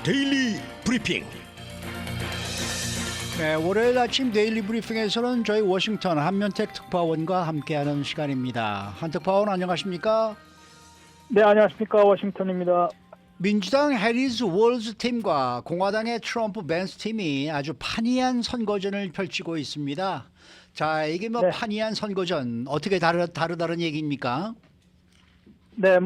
데일리 브리핑. 네, 월요일 아침 데일리 브리핑에서는 저희 워싱턴 한면택 특파원과 함께하는 시간입니다. 한 특파원 안녕하십니까? 네, 안녕하십니까. 워싱턴입니다. 민주당 해리스 월즈 팀과 공화당의 트럼프 벤스 팀이 아주 판이한 선거전을 펼치고 있습니다. 자, 이게 네. 판이한 선거전 어떻게 다르다는 얘기입니까? 네,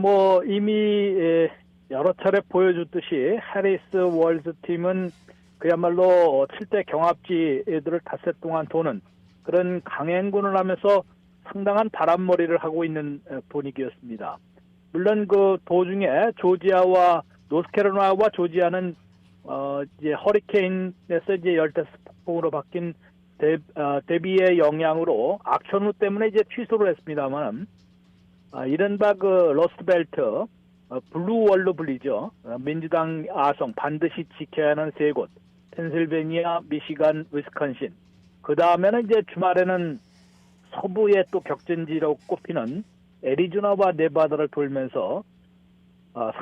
이미 여러 차례 보여줬듯이 해리스 월즈 팀은 그야말로 7대 경합지들을 닷새 동안 도는 그런 강행군을 하면서 상당한 바람머리를 하고 있는 분위기였습니다. 물론 그 도중에 조지아와 노스캐롤라이나와 조지아는 이제 허리케인에서 이제 열대스 폭풍으로 바뀐 대비의 영향으로 악천후 때문에 이제 취소를 했습니다만, 이른바 그 러스트벨트 블루월로 불리죠. 민주당 아성 반드시 지켜야 하는 세 곳, 펜실베니아, 미시간, 위스콘신. 그 다음에는 이제 주말에는 서부의 또 격전지로 꼽히는 애리조나와 네바다를 돌면서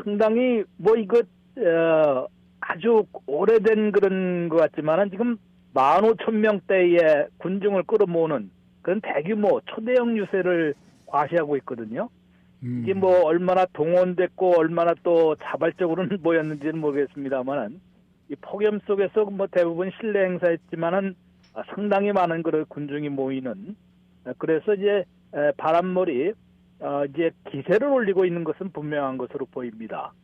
상당히 이거 아주 오래된 그런 것 같지만은 지금 15,000명대의 군중을 끌어모으는 그런 대규모 초대형 유세를 과시하고 있거든요. 이게 얼마나 동원됐고 얼마나 또 자발적으로는 모였는지는 모르겠습니다만은 이 폭염 속에서 대부분 실내 행사했지만은 상당히 많은 그런 군중이 모이는, 그래서 이제 바람머리 이제 기세를 올리고 있는 것은 분명한 것으로 보입니다.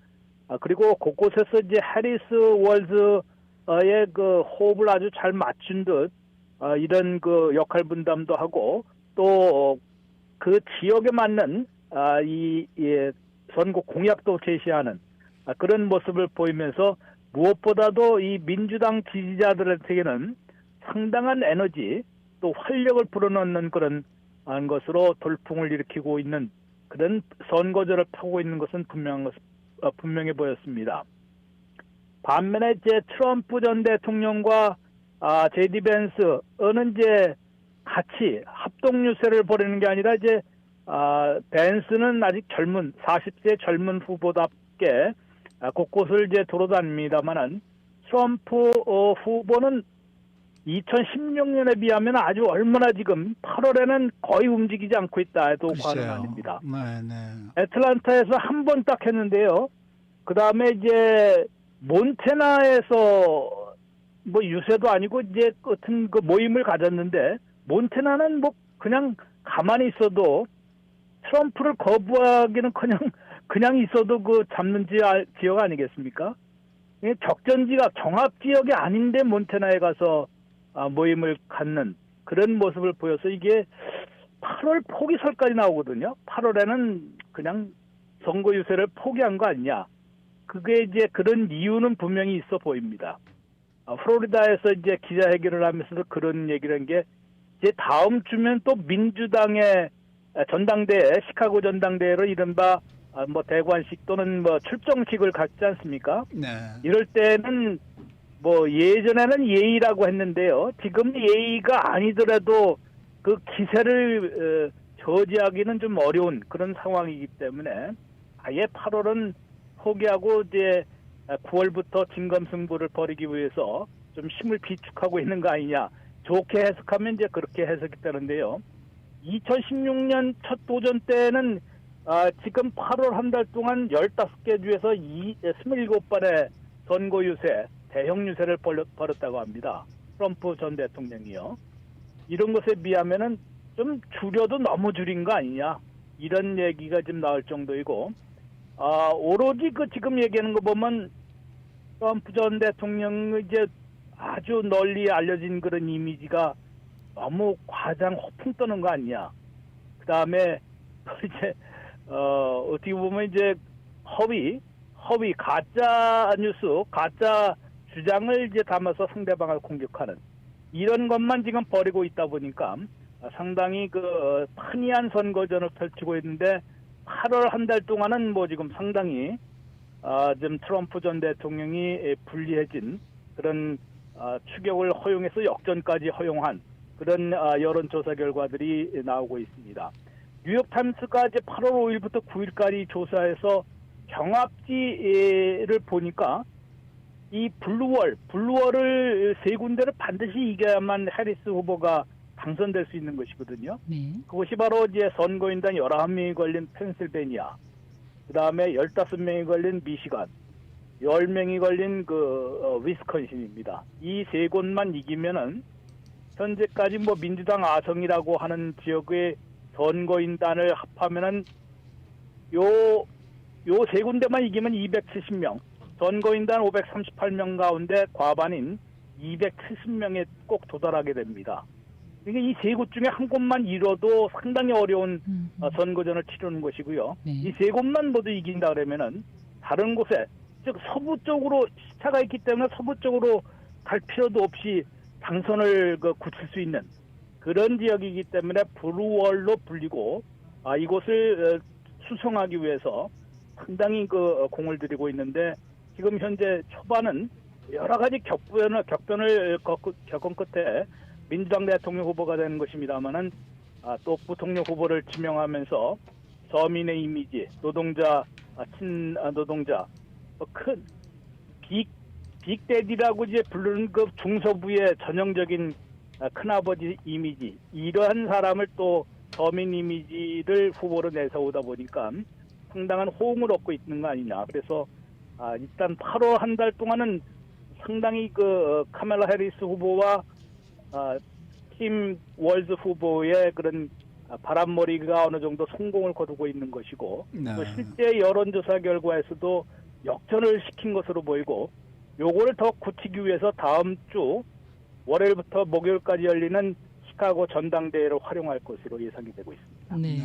그리고 곳곳에서 이제 해리스 월즈의 그 호흡을 아주 잘 맞춘 듯 이런 그 역할 분담도 하고 또 그 지역에 맞는 이 선거 공약도 제시하는 그런 모습을 보이면서 무엇보다도 이 민주당 지지자들에게는 상당한 에너지 또 활력을 불어넣는 그런 것으로 돌풍을 일으키고 있는 그런 선거전을 펴고 있는 것은 분명해 보였습니다. 반면에 이제 트럼프 전 대통령과 제디 벤스는 이제 같이 합동 유세를 벌이는 게 아니라 이제 벤스는 아직 40세 젊은 후보답게 곳곳을 이제 돌아다닙니다만은 트럼프 후보는 2016년에 비하면 아주 얼마나 지금 8월에는 거의 움직이지 않고 있다 해도 과언은 아닙니다. 네. 애틀란타에서 한 번 딱 했는데요. 그 다음에 이제 몬태나에서 유세도 아니고 이제 같은 그 모임을 가졌는데, 몬태나는 그냥 가만히 있어도 트럼프를 거부하기는 그냥 있어도 그 잡는 지역 아니겠습니까? 적전지가 경합 지역이 아닌데 몬태나에 가서 모임을 갖는 그런 모습을 보여서 이게 8월 포기설까지 나오거든요. 8월에는 그냥 선거 유세를 포기한 거 아니냐. 그게 이제 그런 이유는 분명히 있어 보입니다. 플로리다에서 이제 기자회견을 하면서도 그런 얘기를 한 게, 이제 다음 주면 또 민주당의 전당대회, 시카고 전당대회로 이른바 대관식 또는 출정식을 갖지 않습니까? 네. 이럴 때는 예전에는 예의라고 했는데요. 지금 예의가 아니더라도 그 기세를 저지하기는 좀 어려운 그런 상황이기 때문에 아예 8월은 포기하고 이제 9월부터 진검승부를 벌이기 위해서 좀 힘을 비축하고 있는 거 아니냐. 좋게 해석하면 이제 그렇게 해석이 되는데요. 2016년 첫 도전 때는 지금 8월 한 달 동안 15개 주에서 27번의 선거 유세, 대형 유세를 벌였다고 합니다. 트럼프 전 대통령이요. 이런 것에 비하면은 좀 줄여도 너무 줄인 거 아니냐. 이런 얘기가 지금 나올 정도이고, 오로지 지금 얘기하는 거 보면 트럼프 전 대통령의 이제 아주 널리 알려진 그런 이미지가 너무 과장 허풍 떠는 거 아니냐. 그 다음에 이제 어떻게 보면 이제 허위 가짜 뉴스, 가짜 주장을 이제 담아서 상대방을 공격하는 이런 것만 지금 벌이고 있다 보니까 상당히 그 판이한 선거전을 펼치고 있는데, 8월 한 달 동안은 지금 상당히 지금 트럼프 전 대통령이 불리해진 그런 추격을 허용해서 역전까지 허용한 그런 여론조사 결과들이 나오고 있습니다. 뉴욕타임스가 이제 8월 5일부터 9일까지 조사해서 경합지를 보니까 이 블루월을 세 군데를 반드시 이겨야만 해리스 후보가 당선될 수 있는 것이거든요. 네. 그것이 바로 이제 선거인단 11명이 걸린 펜실베니아, 그 다음에 15명이 걸린 미시간, 10명이 걸린 위스콘신입니다. 이 세 곳만 이기면은 현재까지 뭐 민주당 아성이라고 하는 지역의 선거인단을 합하면은 요 세 군데만 이기면 270명, 선거인단 538명 가운데 과반인 270명에 꼭 도달하게 됩니다. 그러니까 이 세 곳 중에 한 곳만 잃어도 상당히 어려운 선거전을 치르는 것이고요. 네. 이 세 곳만 모두 이긴다 그러면은 다른 곳에, 즉 서부 쪽으로 시차가 있기 때문에 서부 쪽으로 갈 필요도 없이 당선을 굳힐 수 있는 그런 지역이기 때문에 블루월로 불리고, 이곳을 수성하기 위해서 상당히 공을 들이고 있는데, 지금 현재 초반은 여러 가지 격변을 겪은 끝에 민주당 대통령 후보가 되는 것입니다만은, 또 부통령 후보를 지명하면서 서민의 이미지, 노동자, 친노동자, 큰 빅데디라고 이제 부르는 그 중서부의 전형적인 큰아버지 이미지, 이러한 사람을 또 서민 이미지를 후보로 내세우다 보니까 상당한 호응을 얻고 있는 거 아니냐. 그래서 일단 8월 한 달 동안은 상당히 카멜라 해리스 후보와 팀 월즈 후보의 그런 바람머리가 어느 정도 성공을 거두고 있는 것이고, 네. 또 실제 여론조사 결과에서도 역전을 시킨 것으로 보이고, 요거를 더 굳히기 위해서 다음 주 월요일부터 목요일까지 열리는 시카고 전당대회를 활용할 것으로 예상이 되고 있습니다. 네.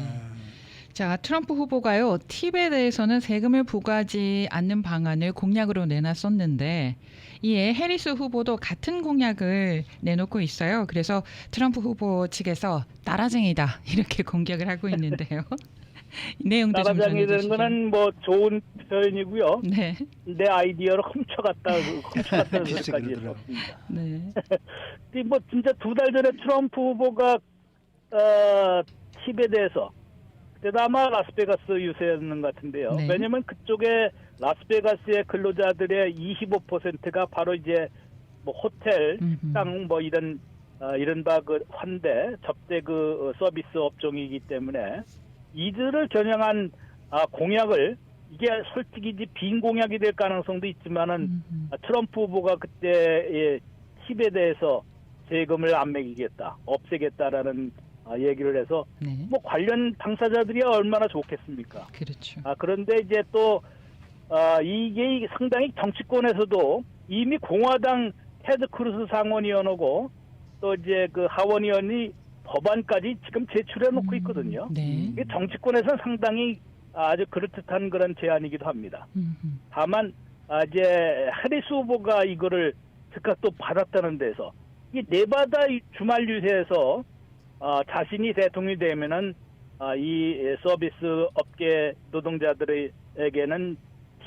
자, 트럼프 후보가요, 팁에 대해서는 세금을 부과하지 않는 방안을 공약으로 내놨었는데, 이에 해리스 후보도 같은 공약을 내놓고 있어요. 그래서 트럼프 후보 측에서 따라쟁이다 이렇게 공격을 하고 있는데요. 내용도 좀 따라쟁이라는 전해주시죠. 거는 뭐 좋은 표현이고요. 네, 내 아이디어를 훔쳐갔다는 글쎄 소리까지 그러더라고요. 했습니다. 네, 뭐 진짜 2달 전에 트럼프 후보가 팁에 대해서, 그때도 아마 라스베가스 유세였는 것 같은데요. 네. 왜냐하면 그쪽에 라스베가스의 근로자들의 25%가 바로 이제 뭐 호텔, 식당 뭐 이른바 환대, 접대 서비스 업종이기 때문에 이들을 겨냥한 공약을, 이게 솔직히 이제 빈 공약이 될 가능성도 있지만은 트럼프 후보가 그때 팁에 대해서 세금을 안 매기겠다, 없애겠다라는 얘기를 해서 네, 뭐 관련 당사자들이 얼마나 좋겠습니까? 그렇죠. 그런데 이제 또 이게 상당히 정치권에서도 이미 공화당 테드 크루스 상원의원하고 또 이제 하원 의원이 법안까지 지금 제출해 놓고 있거든요. 네, 이게 정치권에서는 상당히 아주 그럴듯한 그런 제안이기도 합니다. 다만 이제 해리스 후보가 이거를 즉각 또 받았다는 데서, 이 네바다 주말 유세에서 자신이 대통령이 되면은 이 서비스 업계 노동자들에게는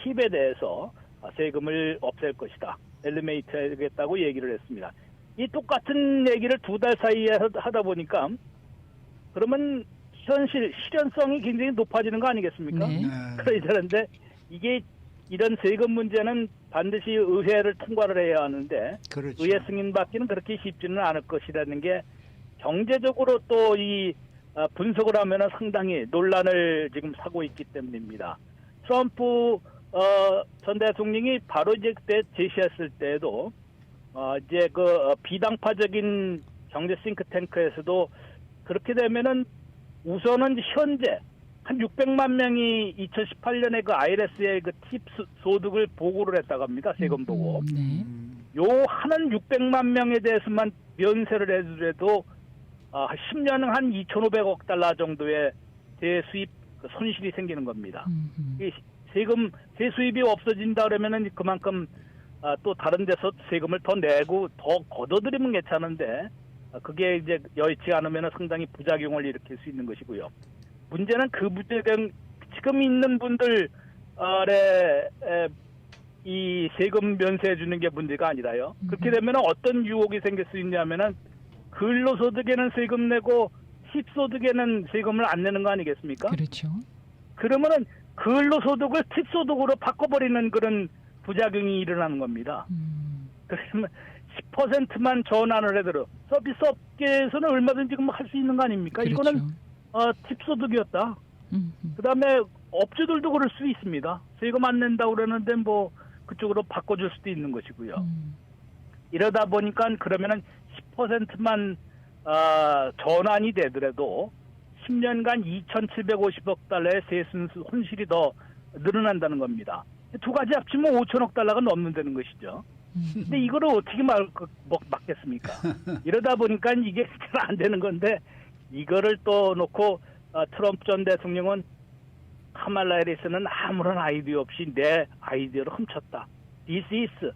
팁에 대해서 세금을 없앨 것이다, 엘리메이트 하겠다고 얘기를 했습니다. 이 똑같은 얘기를 2달 사이에 하다 보니까 그러면 실현성이 굉장히 높아지는 거 아니겠습니까? 네. 그런데 이게 이런 세금 문제는 반드시 의회를 통과를 해야 하는데, 그렇죠. 의회 승인받기는 그렇게 쉽지는 않을 것이라는 게 경제적으로 또 이 분석을 하면 상당히 논란을 지금 사고 있기 때문입니다. 트럼프 전 대통령이 바로 이제 그때 제시했을 때에도 이제 비당파적인 경제 싱크탱크에서도 그렇게 되면은 우선은 현재 한 600만 명이 2018년에 IRS의 팁 소득을 보고를 했다고 합니다. 세금 보고. 네, 요 하는 600만 명에 대해서만 면세를 해주더라도 10년 한 2,500억 달러 정도의 대수입 손실이 생기는 겁니다. 이 세수입이 없어진다 그러면은 그만큼 또 다른 데서 세금을 더 내고 더 걷어들이면 괜찮은데, 그게 이제 여의치 않으면 상당히 부작용을 일으킬 수 있는 것이고요. 문제는 그 부작용, 지금 있는 분들의 이 세금 면세해 주는 게 문제가 아니라요. 그렇게 되면 어떤 유혹이 생길 수 있냐면은 근로소득에는 세금 내고 팁소득에는 세금을 안 내는 거 아니겠습니까? 그렇죠. 그러면은 근로소득을 팁소득으로 바꿔버리는 그런 부작용이 일어나는 겁니다. 그러면 10%만 전환을 해도 서비스 업계에서는 얼마든지 할 수 있는 거 아닙니까? 그렇죠. 이거는 팁소득이었다. 그다음에 업주들도 그럴 수 있습니다. 세금 안 낸다고 그러는데 뭐 그쪽으로 바꿔줄 수도 있는 것이고요. 이러다 보니까 그러면은 10%만 전환이 되더라도 10년간 2,750억 달러의 세순 손실이 더 늘어난다는 겁니다. 두 가지 합치면 5천억 달러가 넘는다는 것이죠. 근데 이거를 어떻게 막겠습니까? 이러다 보니까 이게 잘 안 되는 건데 이거를 또 놓고 트럼프 전 대통령은 카말라 해리스는 아무런 아이디어 없이 내 아이디어를 훔쳤다. This is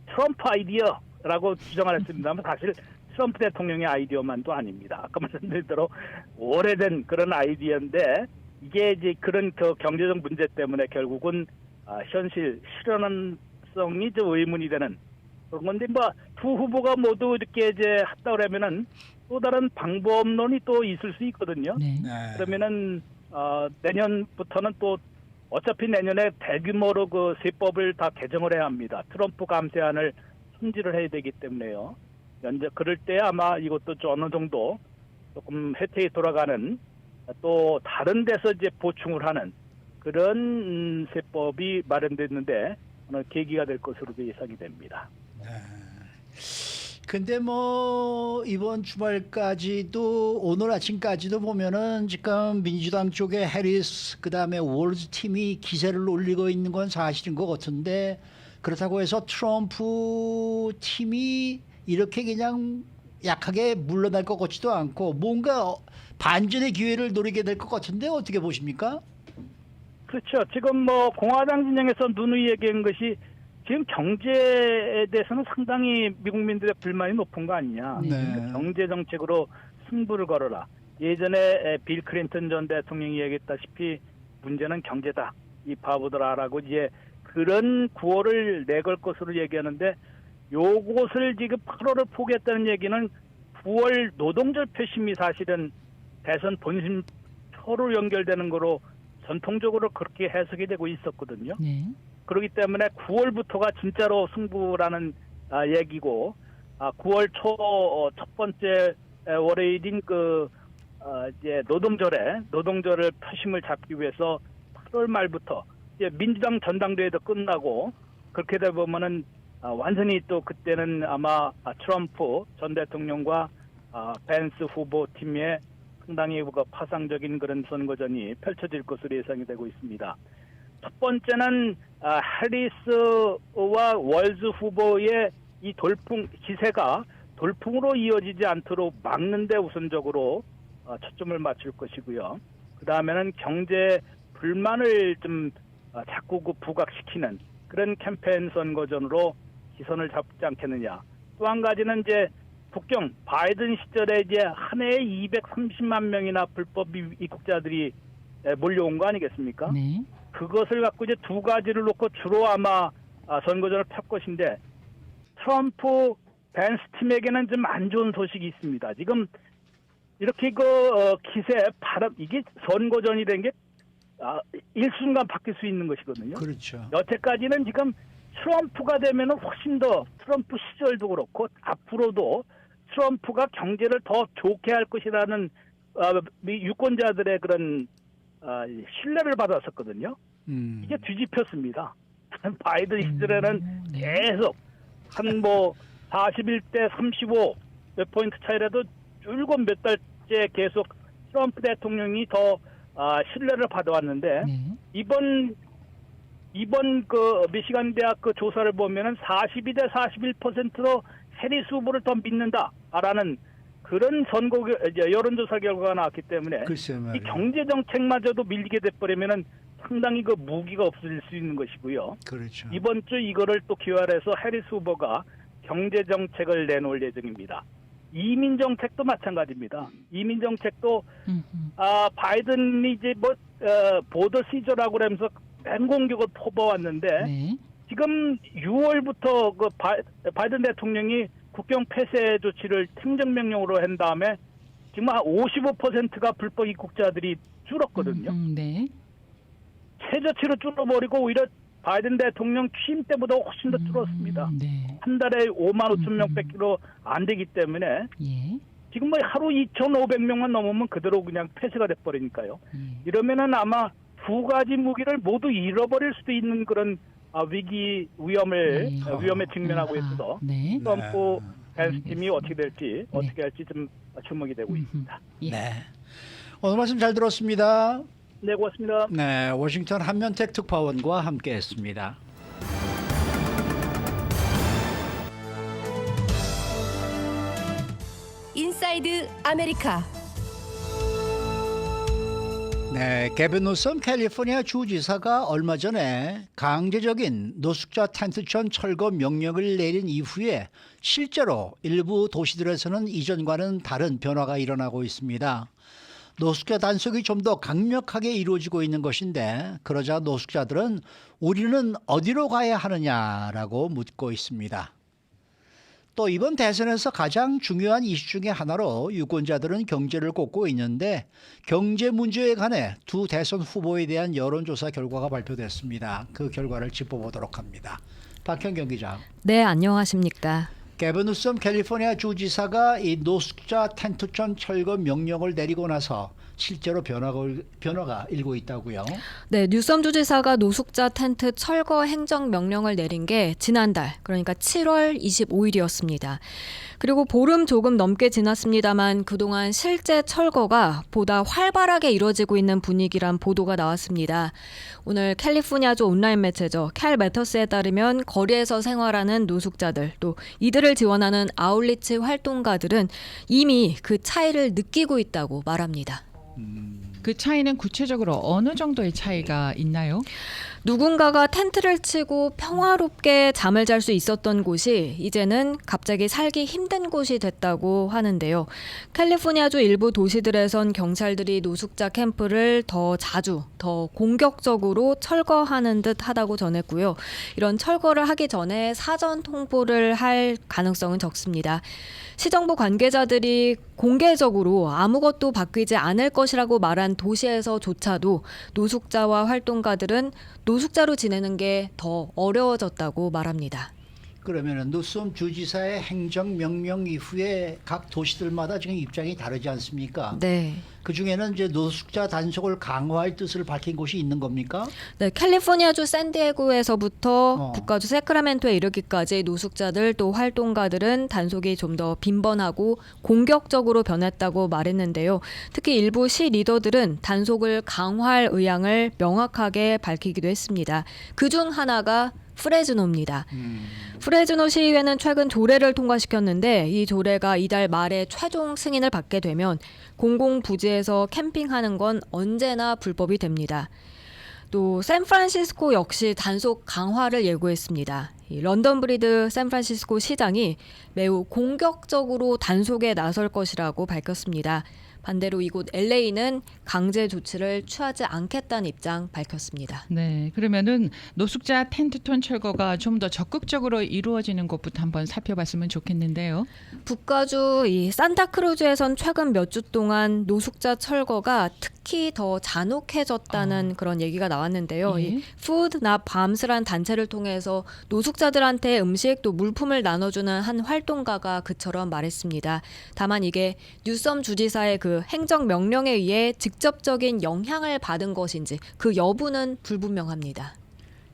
트럼프 아이디어라고 주장을 했습니다만 사실 트럼프 대통령의 아이디어만도 아닙니다. 아까 말씀드린 대로 오래된 그런 아이디어인데 이게 이제 그런 경제적 문제 때문에 결국은 현실 실현성이 좀 의문이 되는 그런 건데 뭐 두 후보가 모두 이렇게 이제 했다 그러면은 또 다른 방법론이 또 있을 수 있거든요. 네. 네. 그러면은 내년부터는 또 어차피 내년에 대규모로 그 세법을 다 개정을 해야 합니다. 트럼프 감세안을 승지를 해야 되기 때문에요. 현재 그럴 때 아마 이것도 좀 어느 정도 조금 혜택이 돌아가는 또 다른 데서 이제 보충을 하는 그런 세법이 마련됐는데 어느 계기가 될 것으로 예상이 됩니다. 근데 뭐 이번 주말까지도 오늘 아침까지도 보면은 지금 민주당 쪽에 해리스 그다음에 월즈 팀이 기세를 올리고 있는 건 사실인 것 같은데 그렇다고 해서 트럼프 팀이 이렇게 그냥 약하게 물러날 것 같지도 않고 뭔가 반전의 기회를 노리게 될 것 같은데 어떻게 보십니까? 그렇죠. 지금 뭐 공화당 진영에서 누누이 얘기한 것이 지금 경제에 대해서는 상당히 미국민들의 불만이 높은 거 아니냐. 네. 그러니까 경제 정책으로 승부를 걸어라. 예전에 빌 클린턴 전 대통령이 얘기했다시피 문제는 경제다. 이 바보들아라고 이제 그런 구호를 내걸 것으로 얘기하는데 요것을 지금 8월을 포기했다는 얘기는 9월 노동절 표심이 사실은 대선 본심 표로 연결되는 거로 전통적으로 그렇게 해석이 되고 있었거든요. 네. 그렇기 때문에 9월부터가 진짜로 승부라는 얘기고 9월 초 첫 번째 월요일인 이제 노동절을 표심을 잡기 위해서 8월 말부터 이제 민주당 전당대회도 끝나고 그렇게 되다 보면은 완전히 또 그때는 아마 트럼프 전 대통령과 벤스 후보 팀의 상당히 파상적인 그런 선거전이 펼쳐질 것으로 예상이 되고 있습니다. 첫 번째는 해리스와 월즈 후보의 이 기세가 돌풍으로 이어지지 않도록 막는 데 우선적으로 초점을 맞출 것이고요. 그 다음에는 경제 불만을 좀 자꾸 부각시키는 그런 캠페인 선거전으로 기선을 잡지 않겠느냐. 또 한 가지는 이제 북경 바이든 시절에 이제 한 해에 230만 명이나 불법 입국자들이 몰려온 거 아니겠습니까? 네. 그것을 갖고 이제 두 가지를 놓고 주로 아마 선거전을 펼 것인데 트럼프 벤스 팀에게는 좀 안 좋은 소식이 있습니다. 지금 이렇게 기세 바람 이게 선거전이라는 게 일순간 바뀔 수 있는 것이거든요. 그렇죠. 여태까지는 지금 트럼프가 되면은 훨씬 더 트럼프 시절도 그렇고 앞으로도 트럼프가 경제를 더 좋게 할 것이라는 유권자들의 그런 신뢰를 받았었거든요. 이게 뒤집혔습니다. 바이든 시절에는 계속 한 41대 35 몇 포인트 차이라도 줄곧 몇 달째 계속 트럼프 대통령이 더 신뢰를 받아왔는데 네. 이번 미시간 대학 조사를 보면은 42대 41%로 해리스 후보를 더 믿는다라는 그런 여론조사 결과가 나왔기 때문에 글쎄 말이에요. 이 경제 정책마저도 밀리게 돼버리면은 상당히 무기가 없어질 수 있는 것이고요. 그렇죠. 이번 주 이거를 또 기활해서 해리스 후보가 경제 정책을 내놓을 예정입니다. 이민 정책도 마찬가지입니다. 이민 정책도 바이든이 이제 보더 시저라고 그러면서 맹공격을 퍼부어왔는데 네. 지금 6월부터 바이든 대통령이 국경 폐쇄 조치를 행정명령으로 한 다음에 지금 한 55%가 불법 입국자들이 줄었거든요. 네. 최저치로 줄어버리고 오히려 바이든 대통령 취임 때보다 훨씬 더 줄었습니다. 네. 한 달에 5만 5천 명 뺏기로 안 되기 때문에 예. 지금 뭐 하루 2,500명만 넘으면 그대로 그냥 폐쇄가 돼버리니까요. 예. 이러면은 아마 두 가지 무기를 모두 잃어버릴 수도 있는 그런 위기 위험에 직면하고 아하. 있어서 네. 트럼프 밴스 팀이 알겠습니다. 어떻게 될지 어떻게 할지 좀 주목이 되고 있습니다. 예. 네. 오늘 말씀 잘 들었습니다. 네, 고맙습니다. 네, 워싱턴 한면택 특파원과 함께했습니다. 인사이드 아메리카. 네, 게빈 뉴섬 캘리포니아 주지사가 얼마 전에 강제적인 노숙자 텐트촌 철거 명령을 내린 이후에 실제로 일부 도시들에서는 이전과는 다른 변화가 일어나고 있습니다. 노숙자 단속이 좀 더 강력하게 이루어지고 있는 것인데 그러자 노숙자들은 우리는 어디로 가야 하느냐라고 묻고 있습니다. 또 이번 대선에서 가장 중요한 이슈 중에 하나로 유권자들은 경제를 꼽고 있는데 경제 문제에 관해 두 대선 후보에 대한 여론조사 결과가 발표됐습니다. 그 결과를 짚어보도록 합니다. 박현경 기자. 네, 안녕하십니까. 게빈 뉴섬 캘리포니아 주지사가 이 노숙자 텐트촌 철거 명령을 내리고 나서 실제로 변화가 일고 있다고요. 네, 뉴섬 주지사가 노숙자 텐트 철거 행정 명령을 내린 게 지난달, 그러니까 7월 25일이었습니다. 그리고 보름 조금 넘게 지났습니다만 그동안 실제 철거가 보다 활발하게 이루어지고 있는 분위기란 보도가 나왔습니다. 오늘 캘리포니아주 온라인 매체죠. 캘매터스에 따르면 거리에서 생활하는 노숙자들, 또 이들을 지원하는 아울리치 활동가들은 이미 그 차이를 느끼고 있다고 말합니다. 그 차이는 구체적으로 어느 정도의 차이가 있나요? 누군가가 텐트를 치고 평화롭게 잠을 잘 수 있었던 곳이 이제는 갑자기 살기 힘든 곳이 됐다고 하는데요. 캘리포니아주 일부 도시들에선 경찰들이 노숙자 캠프를 더 자주, 더 공격적으로 철거하는 듯 하다고 전했고요. 이런 철거를 하기 전에 사전 통보를 할 가능성은 적습니다. 시정부 관계자들이 공개적으로 아무것도 바뀌지 않을 것이라고 말한 도시에서조차도 노숙자와 활동가들은 노숙자로 지내는 게 더 어려워졌다고 말합니다. 그러면 뉴섬 주지사의 행정명령 이후에 각 도시들마다 지금 입장이 다르지 않습니까? 네. 그중에는 이제 노숙자 단속을 강화할 뜻을 밝힌 곳이 있는 겁니까? 네, 캘리포니아주 샌디에고에서부터 북가주 세크라멘토에 이르기까지 노숙자들 또 활동가들은 단속이 좀 더 빈번하고 공격적으로 변했다고 말했는데요. 특히 일부 시 리더들은 단속을 강화할 의향을 명확하게 밝히기도 했습니다. 그중 하나가 프레즈노입니다. 프레즈노 시의회는 최근 조례를 통과시켰는데 이 조례가 이달 말에 최종 승인을 받게 되면 공공부지에서 캠핑하는 건 언제나 불법이 됩니다. 또 샌프란시스코 역시 단속 강화를 예고했습니다. 이 런던 브리드 샌프란시스코 시장이 매우 공격적으로 단속에 나설 것이라고 밝혔습니다. 반대로 이곳 LA는 강제 조치를 취하지 않겠다는 입장 밝혔습니다. 네, 그러면은 노숙자 텐트촌 철거가 좀 더 적극적으로 이루어지는 곳부터 한번 살펴봤으면 좋겠는데요. 북가주 이 산타크루즈에선 최근 몇 주 동안 노숙자 철거가 특히 더 잔혹해졌다는 그런 얘기가 나왔는데요. 예. 이 푸드 나 밤스란 단체를 통해서 노숙자들한테 음식 또 물품을 나눠주는 한 활동가가 그처럼 말했습니다. 다만 이게 뉴섬 주지사의 그 행정 명령에 의해 직접적인 영향을 받은 것인지 그 여부는 불분명합니다.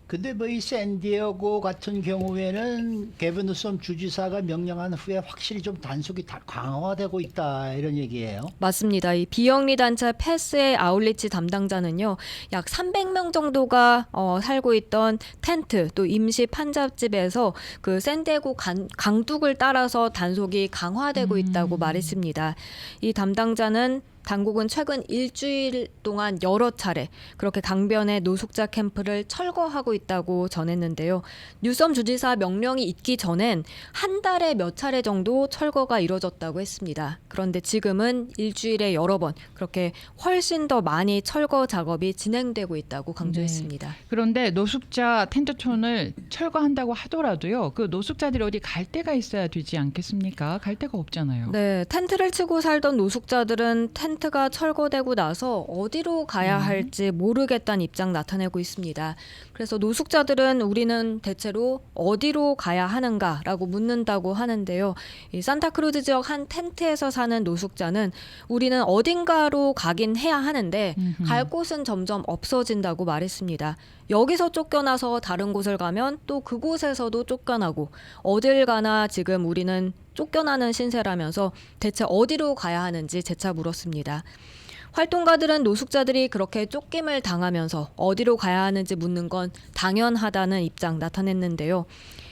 근데 뭐 이 샌디에고 같은 경우에는 게빈 뉴섬 주지사가 명령한 후에 확실히 좀 단속이 다 강화되고 있다 이런 얘기예요. 맞습니다. 이 비영리 단체 패스의 아울리치 담당자는요, 약 300명 정도가 살고 있던 텐트 또 임시 판잡집에서 그 샌디에고 강둑을 따라서 단속이 강화되고 있다고 말했습니다. 이 담당자는 당국은 최근 일주일 동안 여러 차례 그렇게 강변의 노숙자 캠프를 철거하고 있다고 전했는데요. 뉴섬 주지사 명령이 있기 전엔 한 달에 몇 차례 정도 철거가 이뤄졌다고 했습니다. 그런데 지금은 일주일에 여러 번 그렇게 훨씬 더 많이 철거 작업이 진행되고 있다고 강조했습니다. 네. 그런데 노숙자 텐트촌을 철거한다고 하더라도요. 그 노숙자들이 어디 갈 데가 있어야 되지 않겠습니까? 갈 데가 없잖아요. 네, 텐트를 치고 살던 노숙자들은 텐트 텐트가 철거되고 나서 어디로 가야 할지 모르겠다는 입장 나타내고 있습니다. 그래서 노숙자들은 우리는 대체로 어디로 가야 하는가라고 묻는다고 하는데요. 이 산타크루즈 지역 한 텐트에서 사는 노숙자는 우리는 어딘가로 가긴 해야 하는데 갈 곳은 점점 없어진다고 말했습니다. 여기서 쫓겨나서 다른 곳을 가면 또 그곳에서도 쫓겨나고 어딜 가나 지금 우리는 쫓겨나는 신세라면서 대체 어디로 가야 하는지 재차 물었습니다. 활동가들은 노숙자들이 그렇게 쫓김을 당하면서 어디로 가야 하는지 묻는 건 당연하다는 입장 나타냈는데요.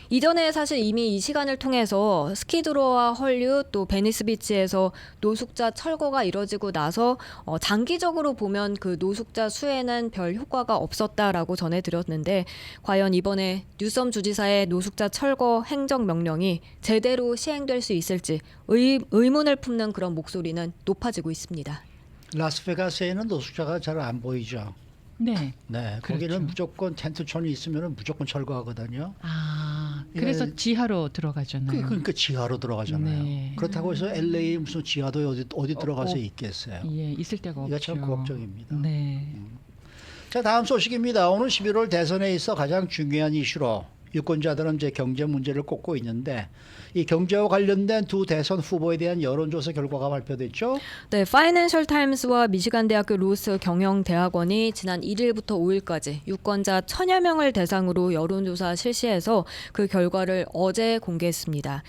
이전에 사실 이미 이 시간을 통해서 스키드로와 헐류 또 베니스 비치에서 노숙자 철거가 이뤄지고 나서 장기적으로 보면 그 노숙자 수에는 별 효과가 없었다라고 전해드렸는데 과연 이번에 뉴섬 주지사의 노숙자 철거 행정명령이 제대로 시행될 수 있을지 의문을 품는 그런 목소리는 높아지고 있습니다. 라스베가스에는 노숙자가 잘 안 보이죠. 네. 네, 그렇죠. 거기는 무조건 텐트촌이 있으면 무조건 철거하거든요. 그래서 예. 지하로 들어가잖아요. 그러니까 지하로 들어가잖아요. 네. 그렇다고 해서 LA 무슨 지하도 어디 들어가서 어, 있겠어요. 예, 있을 데가 없죠. 이거 참 걱정입니다. 네. 자, 다음 소식입니다. 오늘 11월 대선에 있어 가장 중요한 이슈로 유권자들은 이제 경제 문제를 꼽고 있는데 이 경제와 관련된 두 대선 후보에 대한 여론조사 결과가 발표됐죠. 네, 파이낸셜 타임스와 미시간 대학교 로스 경영대학원이 지난 1일부터 5일까지 유권자 1000여 명을 대상으로 여론조사 실시해서 그 결과를 어제 공개했습니다.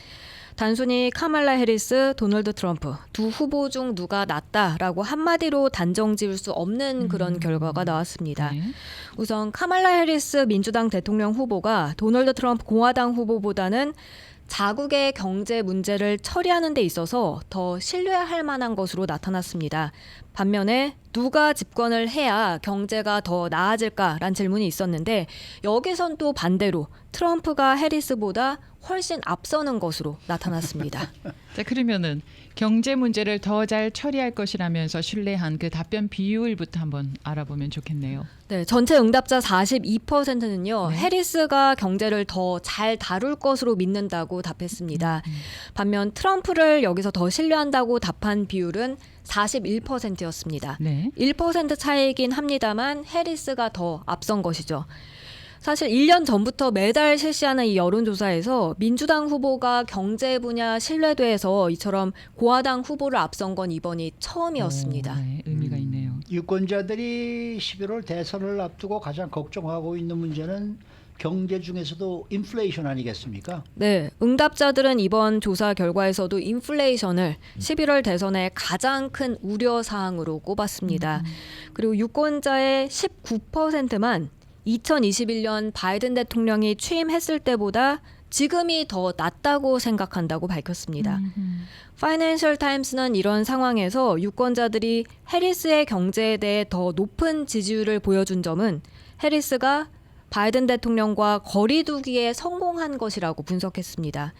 단순히 카말라 해리스, 도널드 트럼프 두 후보 중 누가 낫다라고 한마디로 단정 지을 수 없는 그런 결과가 나왔습니다. 네. 우선 카말라 해리스 민주당 대통령 후보가 도널드 트럼프 공화당 후보보다는 자국의 경제 문제를 처리하는 데 있어서 더 신뢰할 만한 것으로 나타났습니다. 반면에 누가 집권을 해야 경제가 더 나아질까라는 질문이 있었는데 여기선 또 반대로 트럼프가 해리스보다 훨씬 앞서는 것으로 나타났습니다. 자, 그러면은 경제 문제를 더 잘 처리할 것이라면서 신뢰한 그 답변 비율부터 한번 알아보면 좋겠네요. 네, 전체 응답자 42%는요. 네. 해리스가 경제를 더 잘 다룰 것으로 믿는다고 답했습니다. 반면 트럼프를 여기서 더 신뢰한다고 답한 비율은 41%였습니다. 네. 1% 차이긴 합니다만 해리스가 더 앞선 것이죠. 사실 1년 전부터 매달 실시하는 이 여론조사에서 민주당 후보가 경제 분야 신뢰도에서 이처럼 공화당 후보를 앞선 건 이번이 처음이었습니다. 네, 의미가 있네요. 유권자들이 11월 대선을 앞두고 가장 걱정하고 있는 문제는 경제 중에서도 인플레이션 아니겠습니까? 네, 응답자들은 이번 조사 결과에서도 인플레이션을 11월 대선의 가장 큰 우려 사항으로 꼽았습니다. 그리고 유권자의 19%만 2021년 바이든 대통령이 취임했을 때보다 지금이 더 낫다고 생각한다고 밝혔습니다. 파이낸셜 타임스는 이런 상황에서 유권자들이 해리스의 경제에 대해 더 높은 지지율을 보여준 점은 해리스가 바이든 대통령과 거리 두기에 성공한 것이라고 분석했습니다.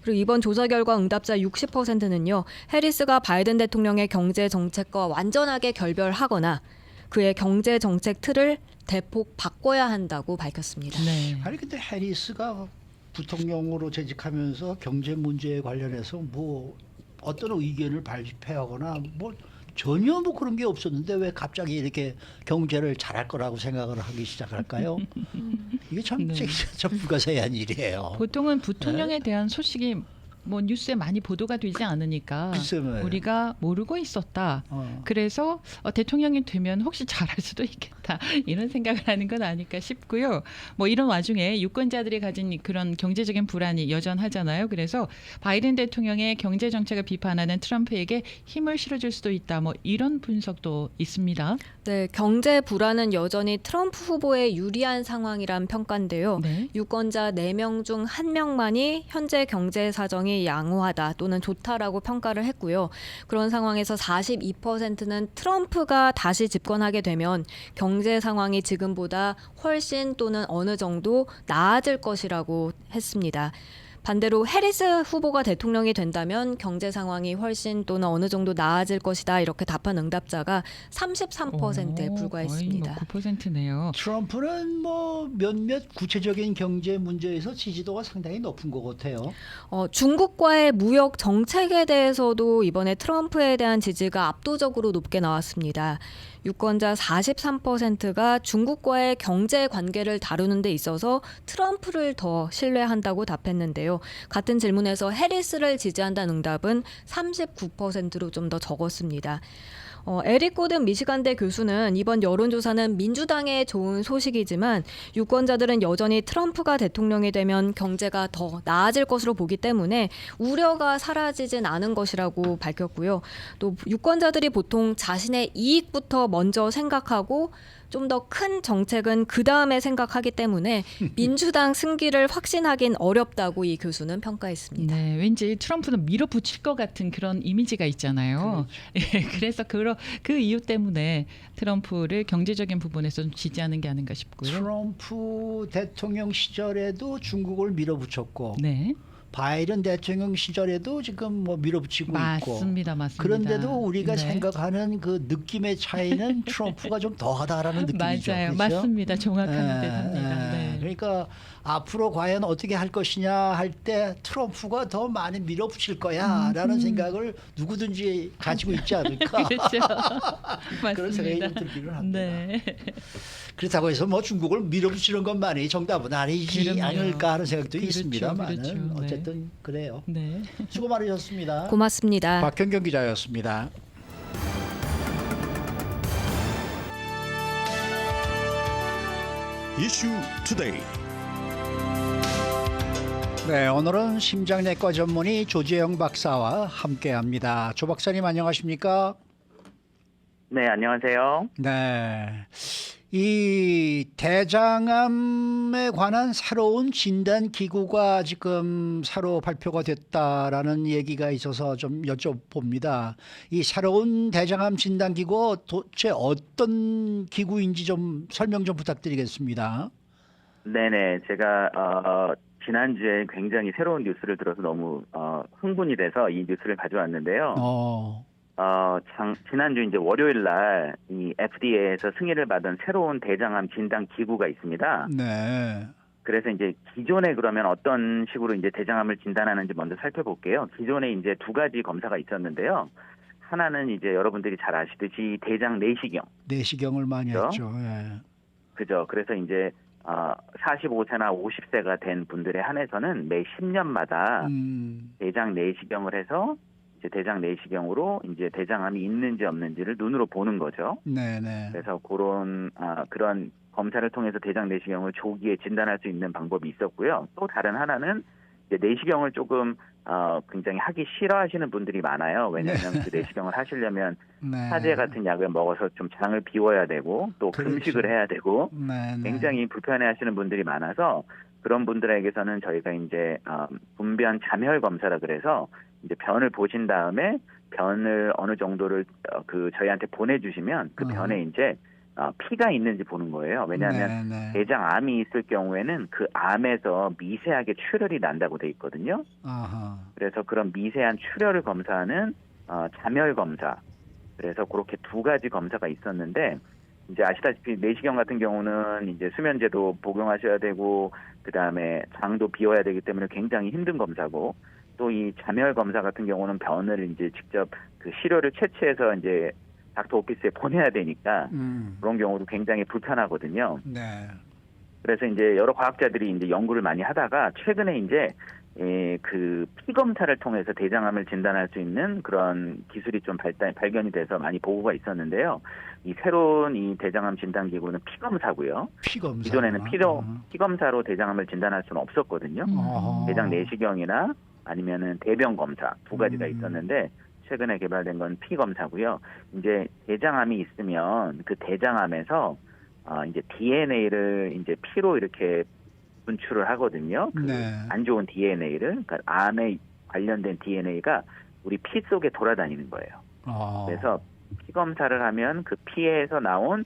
그리고 이번 조사 결과 응답자 60%는요. 해리스가 바이든 대통령의 경제 정책과 완전하게 결별하거나 그의 경제 정책 틀을 대폭 바꿔야 한다고 밝혔습니다. 네. 아니 근데 해리스가 부통령으로 재직하면서 경제 문제에 관련해서 뭐 어떤 의견을 발표하거나 뭐 전혀 뭐 그런 게 없었는데 왜 갑자기 이렇게 경제를 잘할 거라고 생각을 하기 시작할까요? 이게 참, 네. 참 불가사의한 일이에요. 보통은 부통령에 대한 소식이 뭐 뉴스에 많이 보도가 되지 않으니까 글쎄 말이에요. 우리가 모르고 있었다. 어. 그래서 대통령이 되면 혹시 잘할 수도 있겠다 이런 생각을 하는 건 아닐까 싶고요. 뭐 이런 와중에 유권자들이 가진 그런 경제적인 불안이 여전하잖아요. 그래서 바이든 대통령의 경제 정책을 비판하는 트럼프에게 힘을 실어줄 수도 있다. 뭐 이런 분석도 있습니다. 네, 경제 불안은 여전히 트럼프 후보에 유리한 상황이란 평가인데요. 네. 유권자 4명 중 1명만이 현재 경제 사정이 양호하다 또는 좋다라고 평가를 했고요. 그런 상황에서 42%는 트럼프가 다시 집권하게 되면 경제 상황이 지금보다 훨씬 또는 어느 정도 나아질 것이라고 했습니다. 반대로 해리스 후보가 대통령이 된다면 경제 상황이 훨씬 또는 어느 정도 나아질 것이다 이렇게 답한 응답자가 33%에 불과했습니다. 거의 뭐 9%네요. 트럼프는 뭐 몇몇 구체적인 경제 문제에서 지지도가 상당히 높은 것 같아요. 중국과의 무역 정책에 대해서도 이번에 트럼프에 대한 지지가 압도적으로 높게 나왔습니다. 유권자 43%가 중국과의 경제 관계를 다루는 데 있어서 트럼프를 더 신뢰한다고 답했는데요. 같은 질문에서 해리스를 지지한다는 응답은 39%로 좀 더 적었습니다. 에릭 고든 미시간대 교수는 이번 여론조사는 민주당에 좋은 소식이지만 유권자들은 여전히 트럼프가 대통령이 되면 경제가 더 나아질 것으로 보기 때문에 우려가 사라지진 않은 것이라고 밝혔고요. 또 유권자들이 보통 자신의 이익부터 먼저 생각하고 좀 더 큰 정책은 그 다음에 생각하기 때문에 민주당 승기를 확신하긴 어렵다고 이 교수는 평가했습니다. 네, 왠지 트럼프는 밀어붙일 것 같은 그런 이미지가 있잖아요. 예, 그래서 그 이유 때문에 트럼프를 경제적인 부분에서 좀 지지하는 게 아닌가 싶고요. 트럼프 대통령 시절에도 중국을 밀어붙였고 네, 바이든 대통령 시절에도 지금 뭐 밀어붙이고 있고 맞습니다. 그런데도 우리가 네. 생각하는 그 느낌의 차이는 트럼프가 좀 더하다라는 느낌이죠. 맞아요, 그렇죠? 맞습니다. 정확한 듯합니다. 네. 그러니까 앞으로 과연 어떻게 할 것이냐 할 때 트럼프가 더 많이 밀어붙일 거야라는 생각을 누구든지 가지고 있지 않을까. 그렇죠. 그런 생각이 맞습니다. 좀 들기는 합니다. 네. 그렇다고 해서 뭐 중국을 밀어붙이는 것만이 정답은 아니지 그럼요. 않을까 하는 생각도 그렇죠, 있습니다만은 그렇죠. 네. 어쨌든 그래요. 네. 수고 많으셨습니다. 고맙습니다. 박현경 기자였습니다. 이슈 투데이. 네, 오늘은 심장내과 전문의 조재영 박사와 함께합니다. 조 박사님 안녕하십니까? 네, 안녕하세요. 네, 이 대장암에 관한 새로운 진단 기구가 지금 새로 발표가 됐다라는 얘기가 있어서 좀 여쭤봅니다. 이 새로운 대장암 진단 기구 도대체 어떤 기구인지 좀 설명 좀 부탁드리겠습니다. 네네, 제가 지난주에 굉장히 새로운 뉴스를 들어서 너무 흥분이 돼서 이 뉴스를 가져왔는데요. 지난주 이제 월요일 날 이 FDA에서 승인을 받은 새로운 대장암 진단 기구가 있습니다. 네. 그래서 이제 기존에 그러면 어떤 식으로 이제 대장암을 진단하는지 먼저 살펴볼게요. 기존에 이제 두 가지 검사가 있었는데요. 하나는 이제 여러분들이 잘 아시듯이 대장 내시경. 내시경을 많이 그렇죠? 했죠. 예. 그죠. 그래서 이제 45세나 50세가 된 분들에 한해서는 매 10년마다 대장 내시경을 해서 이제 대장 내시경으로 이제 대장암이 있는지 없는지를 눈으로 보는 거죠. 네네. 그래서 그런 검사를 통해서 대장 내시경을 조기에 진단할 수 있는 방법이 있었고요. 또 다른 하나는 이제 내시경을 조금 굉장히 하기 싫어하시는 분들이 많아요. 왜냐하면 그 내시경을 하시려면 네. 사제 같은 약을 먹어서 좀 장을 비워야 되고 또 그렇죠. 금식을 해야 되고 네네. 굉장히 불편해하시는 분들이 많아서 그런 분들에게서는 저희가 이제 분변 잠혈 검사라 그래서 이제 변을 보신 다음에 변을 어느 정도를 저희한테 보내주시면 그 변에 이제 피가 있는지 보는 거예요. 왜냐하면 네네. 대장암이 있을 경우에는 그 암에서 미세하게 출혈이 난다고 돼 있거든요. 아하. 그래서 그런 미세한 출혈을 검사하는 잠혈 검사. 그래서 그렇게 두 가지 검사가 있었는데 이제 아시다시피 내시경 같은 경우는 이제 수면제도 복용하셔야 되고 그다음에 장도 비워야 되기 때문에 굉장히 힘든 검사고 또 이 잠혈 검사 같은 경우는 변을 이제 직접 그 시료를 채취해서 이제 닥터 오피스에 보내야 되니까 그런 경우도 굉장히 불편하거든요. 네. 그래서 이제 여러 과학자들이 이제 연구를 많이 하다가 최근에 이제 그 피 검사를 통해서 대장암을 진단할 수 있는 그런 기술이 좀 발견이 돼서 많이 보고가 있었는데요. 이 새로운 이 대장암 진단 기구는 피 검사고요. 피 검사. 기존에는 피 검사로 대장암을 진단할 수는 없었거든요. 대장 내시경이나 아니면은 대변 검사 두 가지가 있었는데 최근에 개발된 건 피 검사고요. 이제 대장암이 있으면 그 대장암에서 이제 DNA를 이제 피로 이렇게 분출을 하거든요. 그 네. 안 좋은 DNA를, 그러니까 암에 관련된 DNA가 우리 피 속에 돌아다니는 거예요. 그래서 피 검사를 하면 그 피에서 나온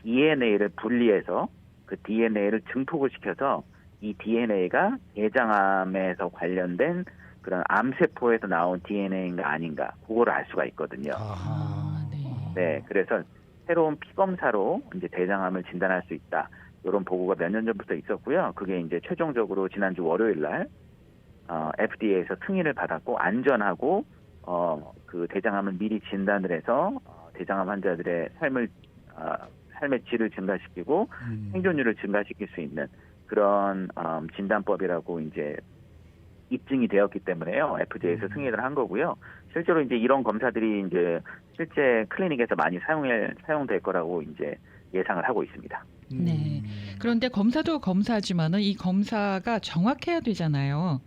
DNA를 분리해서 그 DNA를 증폭을 시켜서 이 DNA가 대장암에서 관련된 그런 암세포에서 나온 DNA인가 아닌가 그거를 알 수가 있거든요. 아하. 네. 네, 그래서 새로운 피검사로 이제 대장암을 진단할 수 있다. 이런 보고가 몇 년 전부터 있었고요. 그게 이제 최종적으로 지난주 월요일 날 FDA에서 승인을 받았고 안전하고 그 대장암을 미리 진단을 해서 대장암 환자들의 삶의 질을 증가시키고 생존율을 증가시킬 수 있는 그런 진단법이라고 이제 입증이 되었기 때문에요. FDA에서 승인을 한 거고요. 실제로 이제 이런 검사들이 이제 실제 클리닉에서 많이 사용될 거라고 이제 예상을 하고 있습니다. 네. 그런데 검사도 검사지만은 이 검사가 정확해야 되잖아요.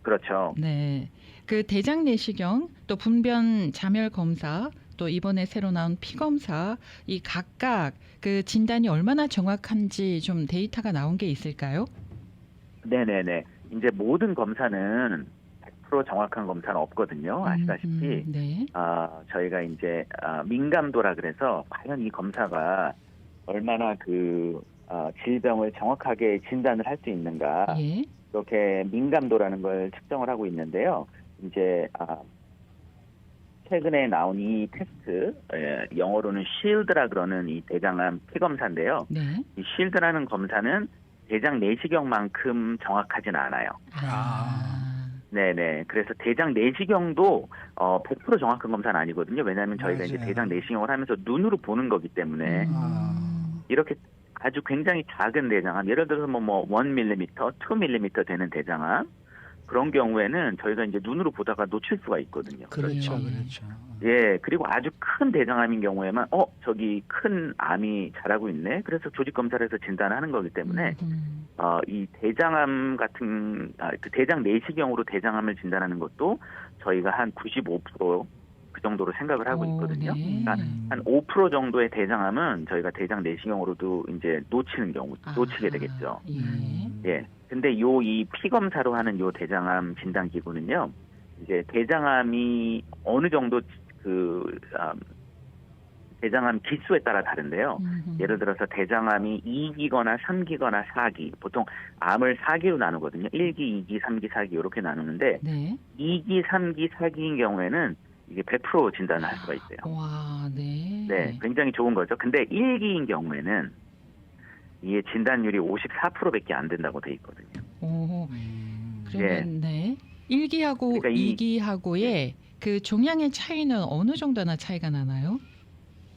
그렇죠. 네. 그 대장 내시경 또 분변 자멸 검사 또 이번에 새로 나온 피 검사 이 각각 그 진단이 얼마나 정확한지 좀 데이터가 나온 게 있을까요? 네네네. 이제 모든 검사는 100% 정확한 검사는 없거든요. 아시다시피 네. 저희가 이제 민감도라 그래서 과연 이 검사가 얼마나 그 질병을 정확하게 진단을 할 수 있는가 예. 이렇게 민감도라는 걸 측정을 하고 있는데요. 이제 최근에 나온 이 테스트 영어로는 SHIELD라 그러는 이 대장암 피검사인데요. 네. 이 SHIELD라는 검사는 대장 내시경만큼 정확하진 않아요. 네네. 그래서 대장 내시경도 100% 정확한 검사는 아니거든요. 왜냐하면 저희가 이제 맞아요. 대장 내시경을 하면서 눈으로 보는 거기 때문에 이렇게 아주 굉장히 작은 대장암, 예를 들어서 뭐 1mm, 2mm 되는 대장암 그런 경우에는 저희가 이제 눈으로 보다가 놓칠 수가 있거든요. 그렇죠, 예. 그렇죠. 예, 그리고 아주 큰 대장암인 경우에만 저기 큰 암이 자라고 있네. 그래서 조직 검사를 해서 진단하는 거기 때문에 이 대장암 같은 그 대장 내시경으로 대장암을 진단하는 것도 저희가 한 95%그 정도로 생각을 하고 있거든요. 네. 그러니까 한 5% 정도의 대장암은 저희가 대장 내시경으로도 이제 놓치게 되겠죠. 예. 예. 근데 이 피검사로 하는 요 대장암 진단 기구는요. 이제 대장암이 어느 정도 대장암 기수에 따라 다른데요. 예를 들어서 대장암이 2기거나 3기거나 4기, 보통 암을 4기로 나누거든요. 1기, 2기, 3기, 4기 이렇게 나누는데 네. 2기, 3기, 4기인 경우에는 이게 100% 진단을 할 수가 있어요. 와, 네. 네, 굉장히 좋은 거죠. 근데 1기인 경우에는 이게 진단율이 54%밖에 안 된다고 돼 있거든요. 오. 그러면 예. 네. 1기하고 그러니까 2기하고의 그 종양의 차이는 어느 정도나 차이가 나나요?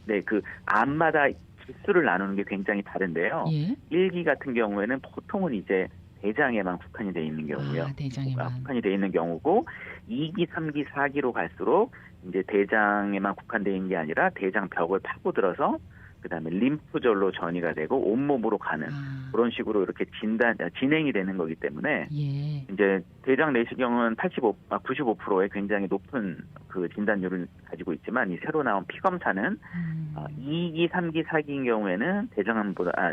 네, 그 암마다 기수를 나누는 게 굉장히 다른데요. 예. 1기 같은 경우에는 보통은 이제 대장에만 국한이 돼 있는 경우요. 대장에만. 국한이 돼 있는 경우고 2기, 3기, 4기로 갈수록 이제 대장에만 국한되어 있는 게 아니라 대장 벽을 파고들어서 그다음에 림프절로 전이가 되고 온몸으로 가는 그런 식으로 이렇게 진행이 되는 거기 때문에 예. 이제 대장 내시경은 95%의 굉장히 높은 그 진단율을 가지고 있지만 이 새로 나온 피검사는 2기, 3기, 4기인 경우에는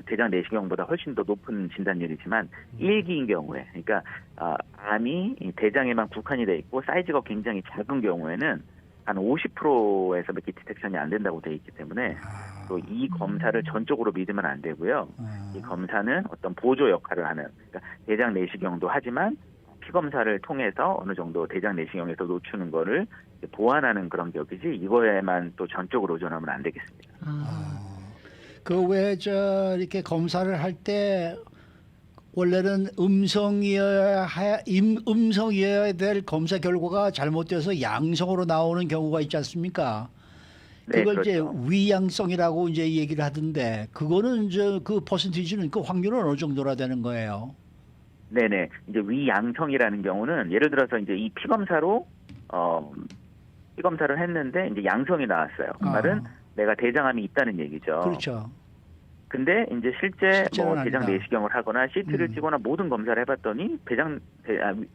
대장 내시경보다 훨씬 더 높은 진단율이지만 1기인 경우에 그러니까 암이 대장에만 국한이 돼 있고 사이즈가 굉장히 작은 경우에는 한 50%에서 밖에 디텍션이 안 된다고 돼 있기 때문에 또 이 검사를 전적으로 믿으면 안 되고요. 이 검사는 어떤 보조 역할을 하는 그러니까 대장 내시경도 하지만 피검사를 통해서 어느 정도 대장 내시경에서 놓치는 거를 보완하는 그런 격이지 이거에만 또 전적으로 의존하면 안 되겠습니다. 그 왜 이렇게 검사를 할 때 원래는 음성이어야 될 검사 결과가 잘못돼서 양성으로 나오는 경우가 있지 않습니까? 네, 그걸 그렇죠. 이제 위양성이라고 이제 얘기를 하던데 그거는 그 퍼센티지는 그 확률은 어느 정도나 되는 거예요? 네네. 이제 위양성이라는 경우는 예를 들어서 이제 이 피검사로 피검사를 했는데 이제 양성이 나왔어요. 그 말은 내가 대장암이 있다는 얘기죠. 그렇죠. 근데 이제 실제 뭐 실제는 대장 아니다. 내시경을 하거나 CT를 찍거나 모든 검사를 해봤더니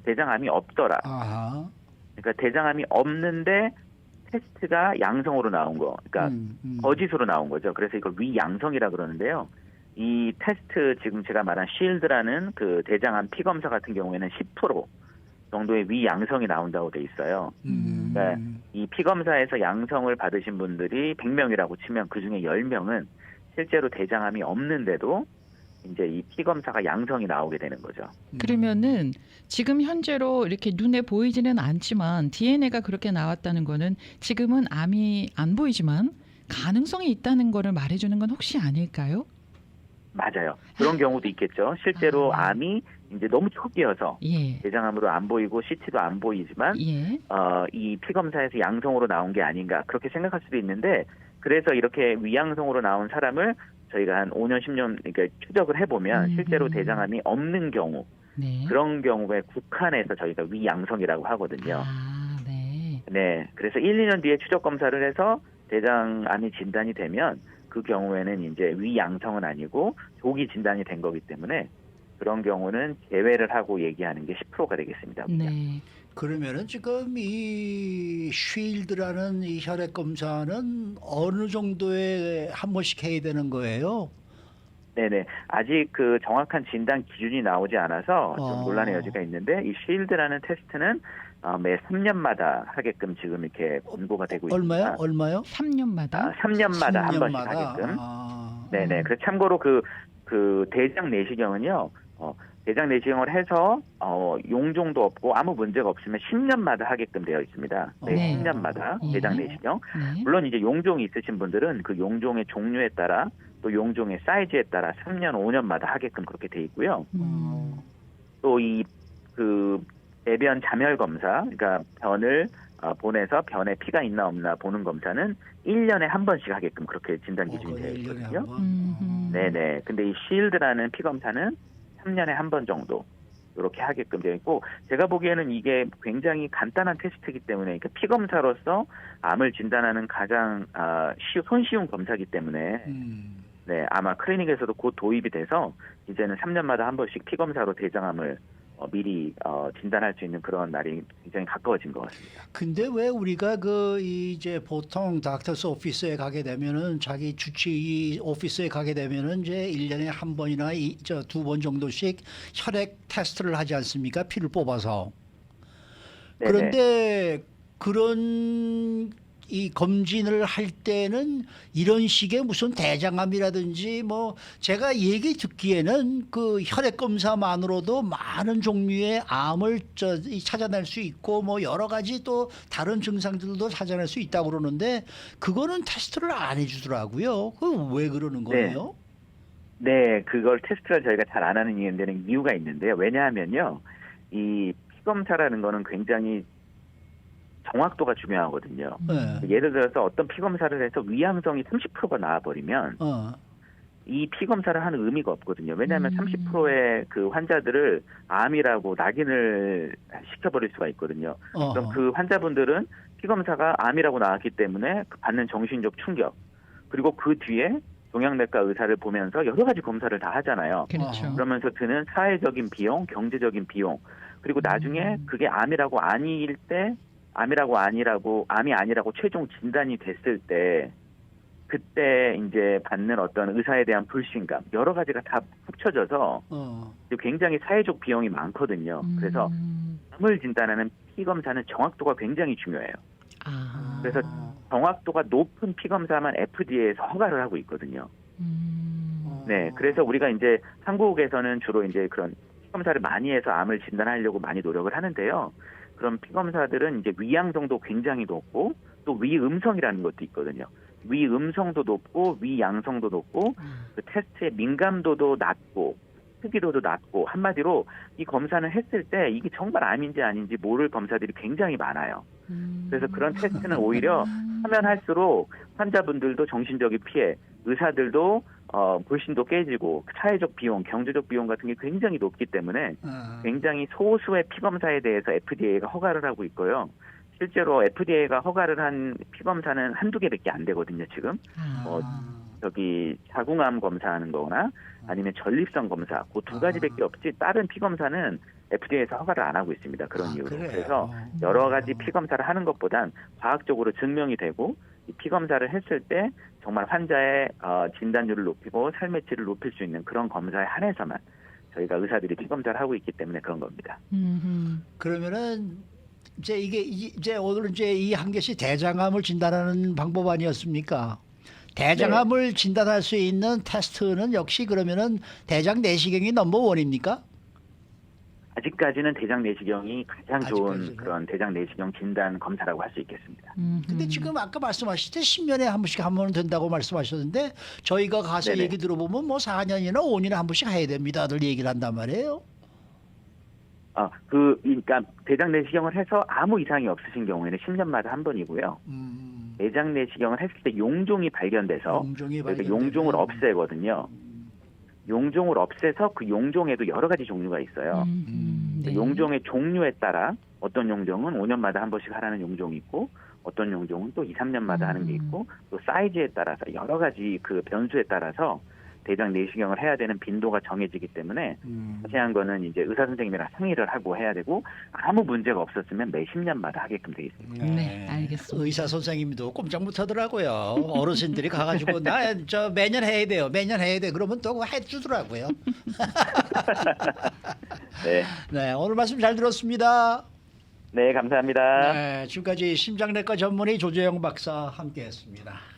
대장암이 없더라. 아하. 그러니까 대장암이 없는데 테스트가 양성으로 나온 거, 그러니까 거짓으로 나온 거죠. 그래서 이걸 위양성이라 그러는데요. 이 테스트 지금 제가 말한 SHIELD라는 그 대장암 피검사 같은 경우에는 10% 정도의 위양성이 나온다고 돼 있어요. 그러니까 이 피검사에서 양성을 받으신 분들이 100명이라고 치면 그중에 10명은 실제로 대장암이 없는데도 이제 이 피 검사가 양성이 나오게 되는 거죠. 그러면은 지금 현재로 이렇게 눈에 보이지는 않지만 DNA가 그렇게 나왔다는 거는 지금은 암이 안 보이지만 가능성이 있다는 거를 말해주는 건 혹시 아닐까요? 맞아요. 그런 경우도 있겠죠. 실제로 아. 암이 이제 너무 초기여서 예. 대장암으로 안 보이고 CT도 안 보이지만 예. 이 피검사에서 양성으로 나온 게 아닌가 그렇게 생각할 수도 있는데 그래서 이렇게 위양성으로 나온 사람을 저희가 한 5년, 10년 그러니까 추적을 해보면 실제로 대장암이 없는 경우 네. 그런 경우에 국한해서 저희가 위양성이라고 하거든요. 아, 네. 네, 그래서 1, 2년 뒤에 추적 검사를 해서 대장암이 진단이 되면 그 경우에는 이제 위양성은 아니고 조기 진단이 된 거기 때문에 그런 경우는 제외를 하고 얘기하는 게 10%가 되겠습니다. 네. 그러면은 지금 이 쉴드라는 이 혈액 검사는 어느 정도에 한 번씩 해야 되는 거예요? 네네. 아직 그 정확한 진단 기준이 나오지 않아서 좀 논란의 어. 여지가 있는데 이 쉴드라는 테스트는 매 3년마다 하게끔 지금 이렇게 권고가 되고 있습니다. 얼마요? 3년마다? 3년마다 한 번씩 3년마다? 하게끔. 아. 네네. 그래서 참고로 그 대장 내시경은요. 대장 내시경을 해서 용종도 없고 아무 문제가 없으면 10년마다 하게끔 되어 있습니다. 네, 네. 10년마다 예. 대장 내시경. 네. 물론 이제 용종이 있으신 분들은 그 용종의 종류에 따라 또 용종의 사이즈에 따라 3년, 5년마다 하게끔 그렇게 돼 있고요. 또 이 그 배변 자멸 검사, 그러니까 변을 보내서 변에 피가 있나 없나 보는 검사는 1년에 한 번씩 하게끔 그렇게 진단 기준이 되어 1년에 있거든요. 한 번? 네네. 근데 이 쉴드라는 피 검사는 3년에 한 번 정도 이렇게 하게끔 되어 있고 제가 보기에는 이게 굉장히 간단한 테스트이기 때문에 그러니까 피 검사로서 암을 진단하는 가장 손쉬운 검사이기 때문에 네 아마 클리닉에서도 곧 도입이 돼서 이제는 3년마다 한 번씩 피 검사로 대장암을 미리 진단할 수 있는 그런 날이 굉장히 가까워진 것 같습니다. 근데 왜 우리가 이제 보통 닥터스 오피스에 가게 되면은 자기 주치의 오피스에 가게 되면은 이제 1년에 한 번이나 두 번 정도씩 혈액 테스트를 하지 않습니까? 피를 뽑아서. 네네. 그런데 그런 이 검진을 할 때는 이런 식의 무슨 대장암이라든지 뭐 제가 얘기 듣기에는 그 혈액 검사만으로도 많은 종류의 암을 찾아낼 수 있고 뭐 여러 가지 또 다른 증상들도 찾아낼 수 있다고 그러는데 그거는 테스트를 안 해주더라고요. 그 왜 그러는 거예요? 네, 그걸 테스트를 저희가 잘 안 하는 데는 이유가 있는데요. 왜냐하면요, 이 피검사라는 거는 굉장히 정확도가 중요하거든요. 네. 예를 들어서 어떤 피검사를 해서 위양성이 30%가 나와버리면 이 피검사를 하는 의미가 없거든요. 왜냐하면 30%의 그 환자들을 암이라고 낙인을 시켜버릴 수가 있거든요. 그럼 그 환자분들은 피검사가 암이라고 나왔기 때문에 받는 정신적 충격, 그리고 그 뒤에 종양내과 의사를 보면서 여러 가지 검사를 다 하잖아요. 그렇죠. 그러면서 드는 사회적인 비용, 경제적인 비용, 그리고 나중에 그게 암이라고 아닐 때, 암이 아니라고 최종 진단이 됐을 때, 그때 이제 받는 어떤 의사에 대한 불신감, 여러 가지가 다 합쳐져서 굉장히 사회적 비용이 많거든요. 그래서 암을 진단하는 피검사는 정확도가 굉장히 중요해요. 그래서 정확도가 높은 피검사만 FDA에서 허가를 하고 있거든요. 네, 그래서 우리가 이제 한국에서는 주로 이제 그런 피검사를 많이 해서 암을 진단하려고 많이 노력을 하는데요. 그런 피검사들은 이제 위양성도 굉장히 높고 또 위음성이라는 것도 있거든요. 위음성도 높고 위양성도 높고 그 테스트의 민감도도 낮고 특이도도 낮고 한마디로 이 검사는 했을 때 이게 정말 암인지 아닌지 모를 검사들이 굉장히 많아요. 그래서 그런 테스트는 오히려 하면 할수록 환자분들도 정신적인 피해, 의사들도 불신도 깨지고 사회적 비용, 경제적 비용 같은 게 굉장히 높기 때문에 굉장히 소수의 피검사에 대해서 FDA가 허가를 하고 있고요. 실제로 FDA가 허가를 한 피검사는 한두 개밖에 안 되거든요, 지금. 자궁암 검사하는 거나 아니면 전립선 검사, 그 두 가지밖에 없지 다른 피검사는 FDA에서 허가를 안 하고 있습니다. 그런 이유로. 그래요? 그래서 여러 가지 피검사를 하는 것보단 과학적으로 증명이 되고 이 피검사를 했을 때 정말 환자의 진단율을 높이고 삶의 질을 높일 수 있는 그런 검사에 한해서만 저희가 의사들이 피검사를 하고 있기 때문에 그런 겁니다. 그러면은 이제 오늘 이제 이 한 개씩 대장암을 진단하는 방법 아니었습니까? 대장암을 진단할 수 있는 테스트는 역시 그러면은 대장 내시경이 넘버원입니까? 아직까지는 대장 내시경이 가장 좋은 아직까지는. 그런 대장 내시경 진단 검사라고 할 수 있겠습니다. 근데 지금 아까 말씀하실 때 10년에 한 번씩 하면 된다고 말씀하셨는데 저희가 가서 네네. 얘기 들어보면 뭐 4년이나 5년에 한 번씩 해야 됩니다들 얘기를 한단 말이에요. 그러니까 대장 내시경을 해서 아무 이상이 없으신 경우에는 10년마다 한 번이고요. 대장 내시경을 했을 때 용종이 발견돼서 용종이 그래서 발견되면. 용종을 없애거든요. 용종을 없애서 그 용종에도 여러 가지 종류가 있어요. 네. 용종의 종류에 따라 어떤 용종은 5년마다 한 번씩 하라는 용종이 있고 어떤 용종은 또 2, 3년마다 하는 게 있고 또 사이즈에 따라서 여러 가지 그 변수에 따라서 대장 내시경을 해야 되는 빈도가 정해지기 때문에 자세한 거는 이제 의사 선생님이랑 상의를 하고 해야 되고 아무 문제가 없었으면 매 10년마다 하게끔 되어 있습니다. 네, 알겠습니다. 의사 선생님도 꼼짝 못 하더라고요. 어르신들이 가가지고 나 저 매년 해야 돼요. 매년 해야 돼. 그러면 또 해주더라고요. 네, 네, 오늘 말씀 잘 들었습니다. 네 감사합니다. 네, 지금까지 심장내과 전문의 조재영 박사 함께했습니다.